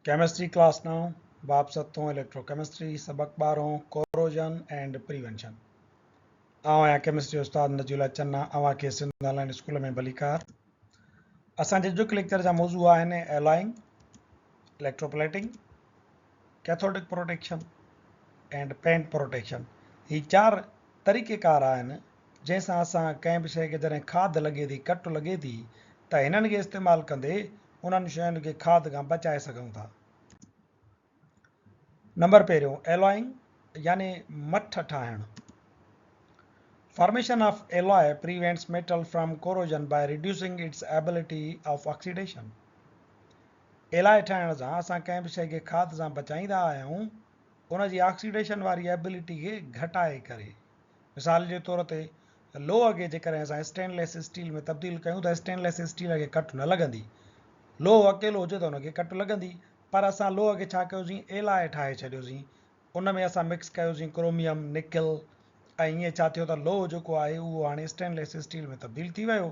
Chemistry class 9 बाब 7 electrochemistry सबक 12 corrosion and prevention. आवां केमिस्ट्री उस्ताद नजील चन्ना आवां के सिंध ऑनलाइन स्कूल में भलीकार। असांजे जुक लेक्चर जा मौजू आहिनि alloying, electroplating, cathodic protection and paint protection. ही 4 तरीक़ेकार आहिनि जंहिंसां असां कंहिं बि शइ खे जॾहिं खाद लॻे थी, कट लॻे थी त हिननि खे इस्तेमालु कंदे उन्हनि शयुनि खे खाद खां बचाए सघूं था। नंबर पहिरियों एलॉइंग यानी मठ ठाहिणु। Formation of alloy prevents metal from corrosion by reducing its ability of oxidation. Alloy ठाहिण सां असां कंहिं बि शइ खे खाद सां बचाईंदा आहियूं उन जी ऑक्सीडेशन वारी एबिलिटी खे घटाए करे। मिसाल जे तौर ते लोह खे जेकॾहिं असां स्टेनलेस स्टील में तब्दील कयूं त स्टेनलेस स्टील खे कट न लॻंदी। लोह अकेलो हुजे त हुनखे कट लॻंदी, पर असां लोह खे छा कयोसीं, एलॉय ठाहे छॾियोसीं। उन में असां मिक्स कयोसीं क्रोमियम, निकिल, ऐं ईअं छा थियो त लोह जेको आहे उहो हाणे स्टेनलेस स्टील में तब्दील थी वियो।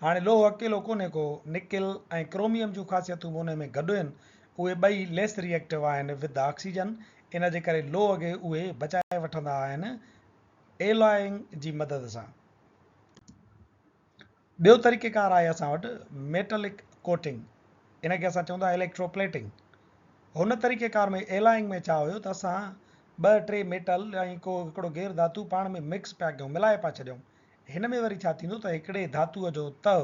हाणे लोह अकेलो कोन्हे को, निकिल ऐं क्रोमियम जूं ख़ासियतूं उन में गॾु आहिनि। उहे ॿई लेस रिएक्टिव आहिनि विद ऑक्सीजन, इन जे करे लोह खे उहे बचाए वठंदा आहिनि एलॉइंग जी मदद सां। ॿियो तरीक़ेकार आहे असां वटि मेटलिक कोटिंग, इन खे असां चवंदा इलेक्ट्रोप्लेटिंग। हुन तरीक़ेकार में एलॉइंग में छा हुयो त असां 2-3 मेटल ऐं हिकिड़ो गैर धातु पाण में मिक्स पिया कयूं, मिलाए पिया छॾियूं। हिन में वरी छा थींदो त हिकिड़े धातुअ जो तह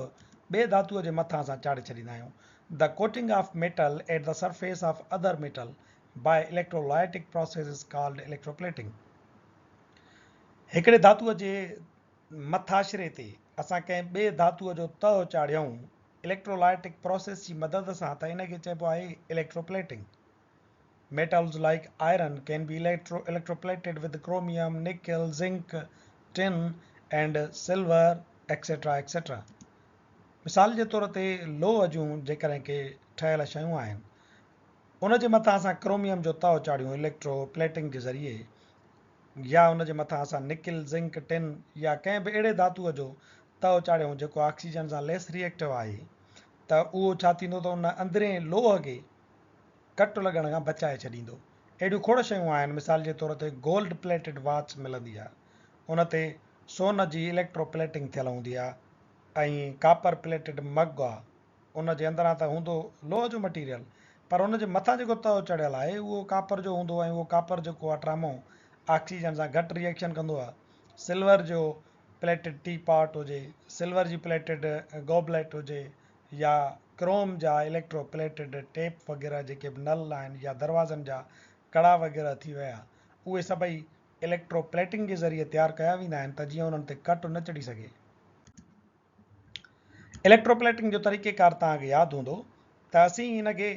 ॿिए धातुअ जे मथां असां चाढ़े छॾींदा आहियूं। The coating of metal at the surface of other metal by electrolytic process is called electroplating. हिकिड़े धातुअ जे मथाशिरे ते असां कंहिं ॿिए धातुअ जो तह चाढ़ियऊं इलेक्ट्रोलाइटिक प्रोसेस जी मदद सां, त इन खे चइबो आहे electroplating. Metals like iron can be electroplated with chromium, nickel, zinc, tin and silver, etc. etc. मिसाल जे तौर ते लोह जूं जेकॾहिं के ठहियल शयूं आहिनि उन जे मथां असां क्रोमियम जो तओ चाढ़ियूं इलेक्ट्रोप्लेटिंग जे ज़रिए, या उन जे मथां असां निकिल, ज़िंक, टिन या कंहिं बि अहिड़े धातुअ जो तओ चाढ़ियूं जेको ऑक्सीजन सां लेस रिएक्टिव आहे, त उहो छा थींदो त उन अंदरे लोह खे कट लॻण खां बचाए छॾींदो। अहिड़ियूं खोड़ शयूं आहिनि, मिसाल जे तौर ते गोल्ड प्लेटेड वॉच मिलंदी आहे, उन ते सोन जी इलेक्ट्रोप्लेटिंग थियल हूंदी आहे, ऐं कापर प्लेटेड मग आहे, उन जे अंदरां त हूंदो लोह जो मटीरियल, पर उन जे मथां जेको तओ चढ़ियल आहे उहो कापर जो हूंदो, ऐं उहो कापर जेको आहे ट्रामो ऑक्सीजन सां घटि रिएक्शन कंदो आहे। सिल्वर जो प्लेटेड टी पॉट हुजे, सिल्वर जी प्लेटेड गॉबलेट हुजे, या क्रोम जा इलेक्ट्रोप्लेटेड टेप वग़ैरह जेके बि नल आहिनि या दरवाज़नि जा कड़ा वग़ैरह थी विया, उहे सभई इलेक्ट्रोप्लेटिंग जे ज़रिए तयारु कया वेंदा आहिनि त जीअं उन्हनि ते कट न चढ़ी सघे। इलेक्ट्रोप्लेटिंग जो तरीक़ेकार तव्हांखे यादि हूंदो त असीं हिन खे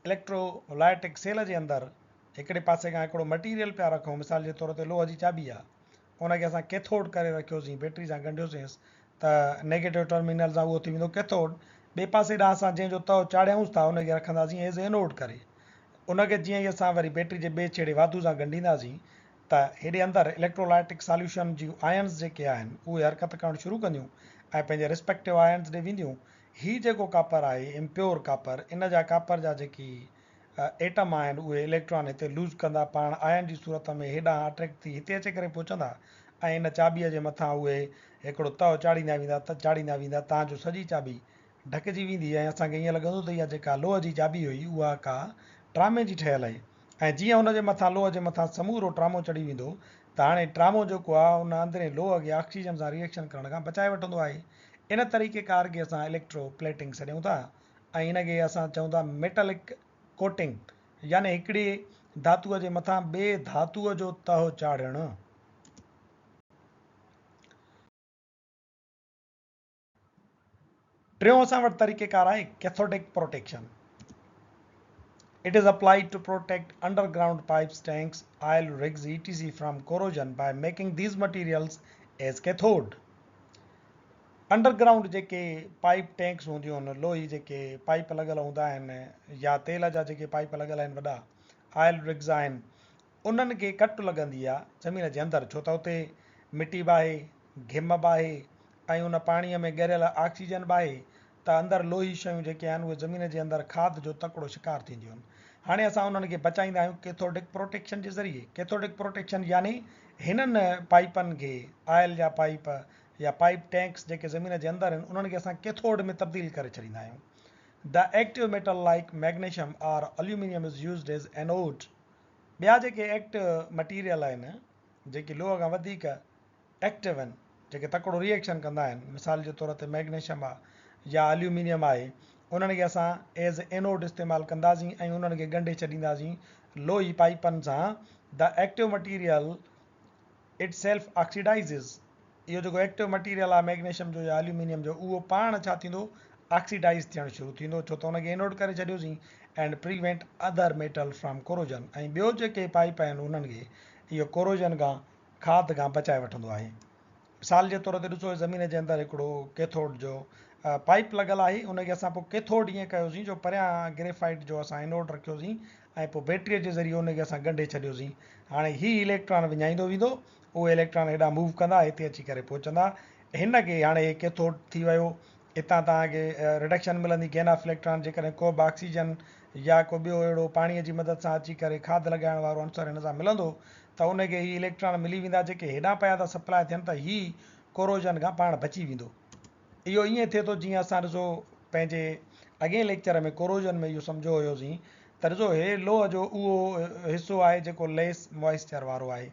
इलेक्ट्रोलाइटिक सेल जे अंदरि हिकिड़े पासे खां हिकिड़ो मटीरियल पिया रखूं। मिसाल जे तौर ते लोह जी चाबी आहे, उनखे असां कैथोड करे रखियोसीं, बैटरी सां ॻंढियोसींसि त नेगेटिव टर्मिनल सां उहो थी वेंदो कैथोड। ॿिए पासे ॾांहुं असां जंहिंजो तओ चाढ़ियूंसि था उनखे रखंदासीं एज़ एनोड करे। उनखे जीअं ई असां वरी बैटरी जे ॿिए छेड़े वाधू सां ॻंढींदासीं त हेॾे अंदरि इलेक्ट्रोलाइटिक सॉल्यूशन जूं आयन्स जेके आहिनि उहे हरकत करणु शुरू कंदियूं ऐं पंहिंजे रिस्पेक्टिव आयन्स ॾे वेंदियूं। हीउ जेको कापर आहे इम्प्योर कापर, इन जा कापर जा जेकी एटम आहिनि उहे इलेक्ट्रॉन हिते लूज़ कंदा, पाण आयन जी सूरत में हेॾां अट्रैक्ट थी हिते अची करे पहुचंदा, ऐं इन चाबीअ जे मथां उहे हिकिड़ो तओ चाढ़ींदा वेंदा, तव्हांजो सॼी चाबी ढकिजी वेंदी ऐं असांखे ईअं लॻंदो त इहा जेका लोह जी चाबी हुई उहा का ट्रामे जी ठहियल आहे। ऐं जीअं हुन जे मथां लोह जे मथां समूरो ट्रामो चढ़ी वेंदो त हाणे ट्रामो जेको आहे उन अंदरे लोह खे ऑक्सीजन सां रिएक्शन करण खां बचाए वठंदो आहे। इन तरीक़ेकार खे असां इलेक्ट्रोप्लेटिंग सॾियूं था, ऐं इन खे असां चऊं था मेटलिक कोटिंग, यानी हिकिड़ी धातुअ जे मथां ॿिए धातुअ जो तह चाढ़णु। टियों असां वटि तरीक़ेकार आहे cathodic protection. It is applied to protect underground pipes, tanks, oil rigs, etc. from corrosion by making these materials as cathode. Underground जेके पाइप टैंक्स हूंदियूं आहिनि, लोही जेके पाइप लॻल हूंदा आहिनि या तेल जा जेके पाइप लॻल आहिनि वॾा, ऑयल रिग्स आहिनि, उन्हनि खे कट लॻंदी आहे ज़मीन जे अंदरि, छो त उते मिटी बि आहे, घिम बि आहे, ऐं उन पाणीअ में ॻरियल ऑक्सीजन बि आहे, त अंदरि लोही शयूं जेके आहिनि उहे ज़मीन जे अंदरि खाद जो तकिड़ो शिकार थींदियूं आहिनि। हाणे असां उन्हनि खे बचाईंदा आहियूं कैथोडिक प्रोटेक्शन जे ज़रिए। कैथोडिक प्रोटेक्शन यानी हिननि पाइपनि खे, ऑयल जा पाइप या पाइप टैंक्स जेके ज़मीन जे अंदरि आहिनि उन्हनि खे असां कैथोड में तब्दील करे छॾींदा आहियूं। The active metal like magnesium or aluminium is used as anode. ॿिया जेके एक्टिव मटीरियल आहिनि जेके लोह खां वधीक एक्टिव आहिनि, जेके तकिड़ो रिएक्शन कंदा आहिनि, मिसाल जे तौर ते मैग्नीशियम आहे या एल्यूमिनियम आहे, उन्हनि खे असां एज़ एनोड इस्तेमालु कंदासीं ऐं उन्हनि खे ॻंढे छॾींदासीं लोही पाइपनि सां। The active material itself oxidises. इहो जेको एक्टिव मटीरियल आहे मैग्नीशियम जो या एल्यूमिनियम जो, उहो पाण छा थींदो, ऑक्सीडाइज़ थियणु शुरू थींदो, छो त हुनखे एनोड करे छॾियोसीं। And prevent other metal from corrosion. ऐं ॿियो जेके पाइप आहिनि उन्हनि खे इहो कोरोजन खां, खाद खां बचाए वठंदो आहे। मिसाल जे तौर ते ॾिसो ज़मीन जे अंदरि हिकिड़ो कैथोड जो पाइप लॻल आहे, उनखे असां पोइ कैथोड ईअं कयोसीं जो परियां ग्रेफाइट जो असां एनोड रखियोसीं ऐं पोइ बैटरीअ जे ज़रिए उनखे असां ॻंढे छॾियोसीं। हाणे हीउ इलेक्ट्रॉन विञाईंदो वेंदो, उहे इलेक्ट्रॉन हेॾां मूव कंदा, हिते अची करे पहुचंदा। हिन खे हाणे कैथोड थी वियो। हितां तव्हांखे रिडक्शन मिलंदी गेन ऑफ इलेक्ट्रॉन। जेकॾहिं को बि ऑक्सीजन या को ॿियो अहिड़ो पाणीअ जी मदद सां अची करे खाद लॻाइण वारो अंसर हिन सां मिलंदो त उनखे हीअ इलेक्ट्रॉन मिली वेंदा जेके हेॾां पिया था सप्लाई थियनि, त हीअ कोरोजन खां पाण बची वेंदो। इहो ईअं थिए थो जीअं असां ॾिसो पंहिंजे अॻे लेक्चर में कोरोजन में इहो सम्झो हुयोसीं त ॾिसो हे लोह जो उहो हिसो आहे जेको लेस मॉइस्चर वारो आहे।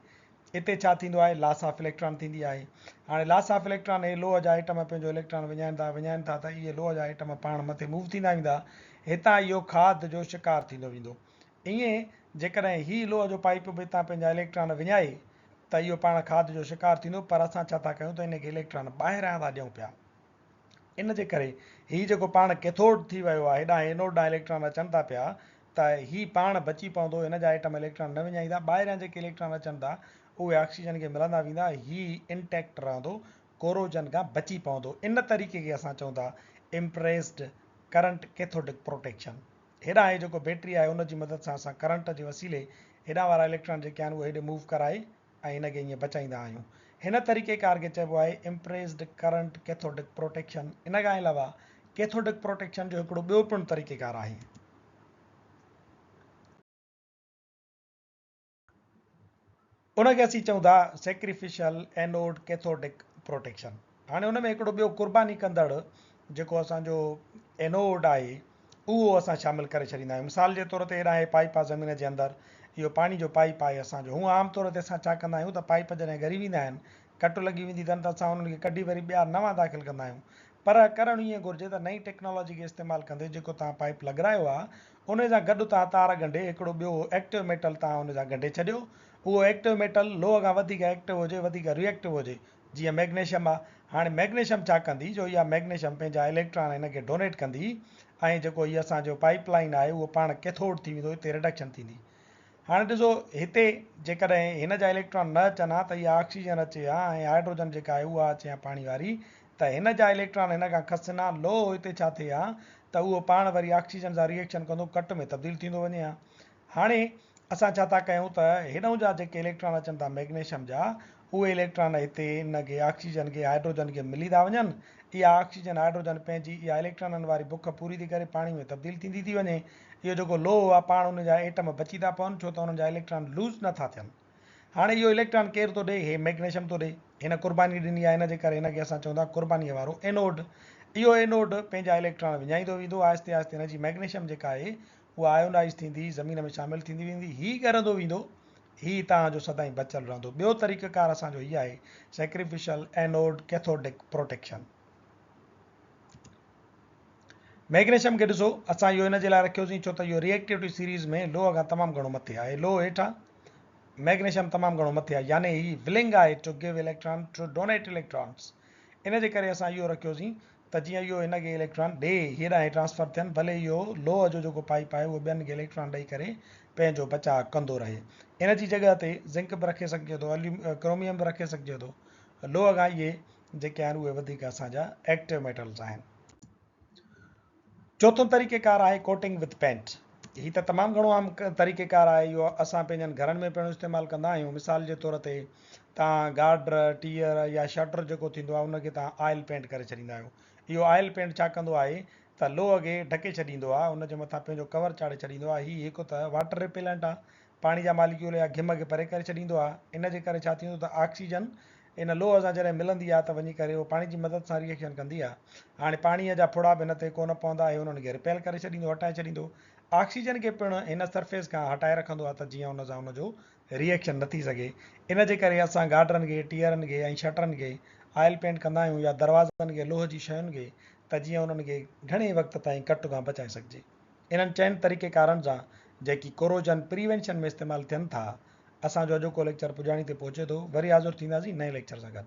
हिते छा थींदो आहे, लॉस ऑफ इलेक्ट्रॉन थींदी आहे। हाणे लॉस ऑफ इलेक्ट्रॉन, हे लोह जा आइटम पंहिंजो इलेक्ट्रॉन विञाइनि था त इहे लोह जा आइटम पाण मथे मूव थींदा वेंदा। हितां इहो खाद जो शिकार थींदो वेंदो। ईअं जेकॾहिं हीउ लोह जो पाइप बि हितां पंहिंजा इलेक्ट्रॉन विञाए त इहो पाण खाद जो शिकार थींदो, पर असां छा था कयूं त हिनखे इलेक्ट्रॉन ॿाहिरां था ॾियूं पिया। इन जे करे हीउ जेको पाण कैथोड थी वियो आहे, हेॾां एनोड ॾांहुं इलेक्ट्रॉन अचनि था पिया, त हीउ पाण बची पवंदो, हिन जा आइटम इलेक्ट्रॉन न विञाईंदा। ॿाहिरां जेके इलेक्ट्रॉन अचनि था उहे ऑक्सीजन खे मिलंदा वेंदा, हीउ इंटैक्ट रहंदो, कोरोजन खां बची पवंदो। इन तरीक़े खे असां चऊं था इम्प्रेस्ड करंट कैथोडिक प्रोटेक्शन। हेॾां हे जेको बैटरी आहे उनजी मदद सां असां करंट जे वसीले हेॾां वारा इलेक्ट्रॉन जेके आहिनि उहे हेॾे मूव कराए ऐं हिनखे ईअं बचाईंदा आहियूं। हिन तरीक़ेकार खे चइबो आहे इम्प्रेस्ड करंट कैथोडिक प्रोटेक्शन। इन खां अलावा कैथोडिक प्रोटेक्शन जो हिकिड़ो ॿियो पिणु तरीक़ेकार आहे। उनखे असीं चऊं था सेक्रिफिशियल एनोड कैथोडिक प्रोटेक्शन। हाणे उन में हिकिड़ो ॿियो कुर्बानी कंदड़ जेको असांजो एनोड आहे उहो असां शामिलु करे छॾींदा आहियूं। मिसाल जे तौर ते हेॾां हे पाइप आहे ज़मीन जे अंदरि, इहो पाणी जो पाइप आहे असांजो। हूअं आम तौर ते असां छा कंदा आहियूं त पाइप जॾहिं ॻरी वेंदा आहिनि, कट लॻी वेंदी अथनि, त असां उन्हनि खे कढी वरी ॿिया नवां दाख़िल कंदा आहियूं। पर करणु ईअं घुरिजे त नई टेक्नोलॉजी खे इस्तेमालु कंदे जेको तव्हां पाइप लॻारायो आहे उन सां गॾु तव्हां तार ॻंढे हिकिड़ो ॿियो एक्टिव मेटल तव्हां उन सां ॻंढे छॾियो। उहो एक्टिव मेटल लोह खां वधीक एक्टिव हुजे, वधीक रिएक्टिव हुजे, जीअं मैग्नीशियम आहे। हाणे मैग्नीशियम छा कंदी, जो इहा मैग्नीशियम पंहिंजा इलेक्ट्रॉन हिनखे डोनेट कंदी ऐं जेको इहा असांजो पाइप लाइन आहे उहो पाण कैथोड थी वेंदो, हिते रिडक्शन थींदी। हाणे ॾिसो हिते जेकॾहिं हिन जा इलेक्ट्रॉन न अचनि हा त इहा ऑक्सीजन अचे हा ऐं हाइड्रोजन जेका आहे उहा अचे हा पाणी वारी, त हिन जा इलेक्ट्रॉन हिन खां खसनि हा। लोह हिते छा थिए हा त उहो पाण वरी ऑक्सीजन सां रिएक्शन कंदो, कट में तब्दील थींदो वञे हा। हाणे असां छा था कयूं त हिनूं जा जेके इलेक्ट्रॉन अचनि था मैग्नीशियम जा, उहे इलेक्ट्रॉन हिते हिनखे ऑक्सीजन खे हाइड्रोजन खे मिली था वञनि। इहा ऑक्सीजन हाइड्रोजन पंहिंजी इहा इलेक्ट्रॉननि वारी बुख पूरी थी करे पाणी में तब्दील थींदी थी वञे। इहो जेको लोह आहे पाण उन जा एटम बची था पवनि, छो त उन्हनि जा इलेक्ट्रॉन लूज़ नथा थियनि। हाणे इहो इलेक्ट्रॉन केरु थो ॾे, हे मैग्नीशियम थो ॾे। हिन कुर्बानी ॾिनी आहे, हिन जे करे हिनखे असां चऊं था कुर्बानीअ वारो एनोड। इहो एनोड पंहिंजा इलेक्ट्रॉन विञाईंदो वेंदो, आहिस्ते आहिस्ते हिनजी मैग्नीशियम जेका आहे उहा आयोनाइज़ थींदी, ज़मीन में शामिलु थींदी वेंदी, हीउ ॻरंदो वेंदो, हीउ तव्हांजो सदाईं बचियलु रहंदो। ॿियो तरीक़ेकार असांजो हीअ आहे सेक्रिफिशियल एनोड कैथोडिक प्रोटेक्शन। मैग्नीशियम खे ॾिसो असां इहो हिन जे लाइ रखियोसीं छो त इहो रिएक्टिविटी सीरीज़ में लोह खां तमामु घणो मथे आहे। लोह हेठां, मैग्नीशियम तमामु घणो मथे आहे, यानी ही विलिंग आहे to give electron, to donate electrons. इन जे करे असां इहो रखियोसीं त जीअं इहो हिनखे इलेक्ट्रॉन ॾे, हेॾां हे ट्रांसफर थियनि, भले इहो लोह जो जेको पाइप आहे उहो ॿियनि खे इलेक्ट्रॉन ॾेई करे पंहिंजो बचाव कंदो रहे। इन जी जॻह ते ज़िंक बि रखे सघिजे थो, क्रोमियम बि रखे सघिजे थो। लोह खां इहे जेके आहिनि उहे वधीक असांजा एक्टिव मेटल्स आहिनि। चोथों तरीक़ेकार आहे कोटिंग विथ पेंट। हीउ त तमामु घणो आम तरीक़ेकार आहे, इहो असां पंहिंजनि घरनि में पिणु इस्तेमालु कंदा आहियूं। मिसाल जे तौर ते तव्हां गार्डर, टीयर या शटर जेको थींदो आहे उनखे तव्हां ऑयल पेंट करे छॾींदा आहियो। इहो ऑयल पेंट छा कंदो आहे त लोह खे ढके छॾींदो आहे, उनजे मथां पंहिंजो कवर चाढ़े छॾींदो आहे। हीउ हिकु त वाटर रिपेलेंट आहे, पाणी जा मालिक्यूल या घिम खे परे करे छॾींदो आहे। इन जे करे छा थींदो त ऑक्सीजन इन लोह सां जॾहिं मिलंदी आहे त वञी करे उहो पाणी जी मदद सां रिएक्शन कंदी आहे। हाणे पाणीअ जा फुड़ा बि हिन ते कोन पवंदा, ऐं उन्हनि खे रिपेल करे छॾींदो, हटाए छॾींदो। ऑक्सीजन खे पिणु हिन सरफेस खां हटाए रखंदो आहे त जीअं उन सां उनजो रिएक्शन न थी सघे। इन जे करे असां गाडरनि खे, टीयरनि खे ऐं शटरनि खे ऑयल पेंट कंदा आहियूं, या दरवाज़नि खे लोह जी शयुनि खे, त जीअं उन्हनि खे घणे वक़्त ताईं कट खां बचाए सघिजे। इन्हनि चइनि तरीक़ेकारनि सां जेकी कोरोजन प्रिवेंशन में इस्तेमालु थियनि था। असांजो अॼोको लेक्चर पुॼाणी ते पहुचे थो। वरी हाज़ुर थींदासीं नए लेक्चर सां गॾु।